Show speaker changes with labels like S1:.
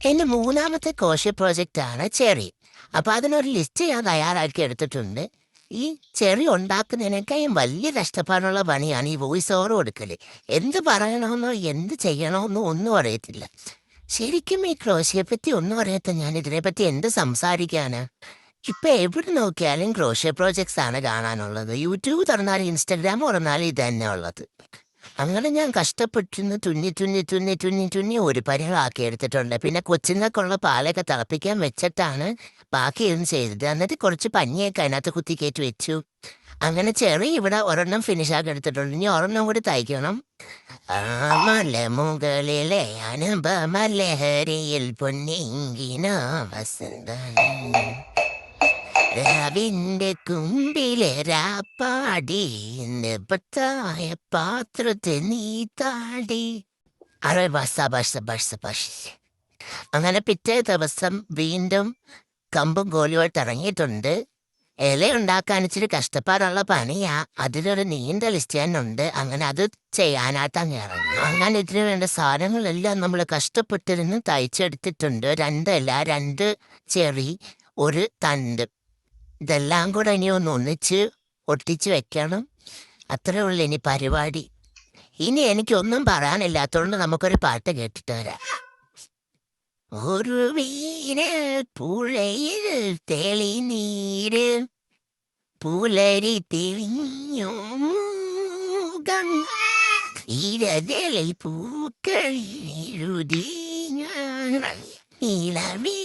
S1: എന്റെ മൂന്നാമത്തെ കോശ പ്രോജക്റ്റാണ് ചെറി. അപ്പൊ അതിനൊരു ലിസ്റ്റ് ഞാൻ തയ്യാറാക്കി എടുത്തിട്ടുണ്ട്. ഈ ചെറി ഉണ്ടാക്കുന്നതിനേക്കാളും വലിയ കഷ്ടപ്പാടുള്ള പണിയാണ് ഈ വോയിസ് ഓവർ കൊടുക്കല്. എന്ത് പറയണമെന്നോ എന്ത് ചെയ്യണമെന്നോ ഒന്നും അറിയത്തില്ല. ശരിക്കും ഈ ക്രോശയെ പറ്റി ഒന്നും അറിയാത്ത ഞാൻ ഇതിനെപ്പറ്റി എന്ത് സംസാരിക്കാന്? ഇപ്പൊ എവിടെ നോക്കിയാലും ക്രോഷ്യ പ്രോജക്ട്സ് ആണ് കാണാനുള്ളത്. യൂട്യൂബ് തുറന്നാലും ഇൻസ്റ്റാഗ്രാം തുറന്നാലും ഇത് തന്നെ ഉള്ളത്. അങ്ങനെ ഞാൻ കഷ്ടപ്പെട്ടിരുന്ന് തുന്നി തുന്നി തുന്നി തുന്നി തുന്നി ഒരു പരിവാക്കി എടുത്തിട്ടുണ്ട്. പിന്നെ കൊച്ചുങ്ങൾക്കുള്ള പാലൊക്കെ തിളപ്പിക്കാൻ വെച്ചിട്ടാണ് ബാക്കിയൊന്നും ചെയ്തത്. എന്നിട്ട് കുറച്ച് പഞ്ഞിയൊക്കെ അതിനകത്ത് കുത്തി കയറ്റി വെച്ചു. അങ്ങനെ ചെറിയ ഇവിടെ ഒരെണ്ണം ഫിനിഷാക്കി എടുത്തിട്ടുണ്ട്. ഇനി ഒരെണ്ണം കൂടി തയ്ക്കണം. മല മുകളിലെ അനുപമലഹരിയിൽ പൊന്നിങ്കിന വസന്ത രാവിന്റെ കുമ്പിലെ രാപ്പാടി നിബത്തായ പാത്രത്തെ നീ താടി. Array bus. അങ്ങനെ പിറ്റേ ദിവസം വീണ്ടും കമ്പും കോലുമായിട്ട് ഇറങ്ങിയിട്ടുണ്ട്. ഇല ഉണ്ടാക്കാൻ ഇച്ചിരി കഷ്ടപ്പാടുള്ള പണിയാ. അതിലൊരു നീണ്ട ലിസ്റ്റ് തന്നെ ഉണ്ട്. അങ്ങനെ അത് ചെയ്യാനായിട്ട് അങ്ങ് ഇറങ്ങി. അങ്ങനെ ഇതിന് വേണ്ട സാധനങ്ങളെല്ലാം നമ്മൾ കഷ്ടപ്പെട്ടിരുന്ന് തയ്ച്ചെടുത്തിട്ടുണ്ട്. 2 ഇല, 2 ചെറി, ഒരു തണ്ട്. ഇതെല്ലാം കൂടെ ഇനി ഒന്നിച്ച് ഒട്ടിച്ച് വെക്കണം. അത്രേ ഉള്ളൂ ഇനി പരിപാടി. ഇനി എനിക്കൊന്നും പറയാനില്ലാത്തതുകൊണ്ട് നമുക്കൊരു പാട്ട് കേട്ടിട്ട് വരാം. ഒരു വീര പുഴയിൽ തെളിനീര് പുലരി തെളിഞ്ഞു ഇരകളിൽ പൂക്കൾ എഴുതി ഇളവി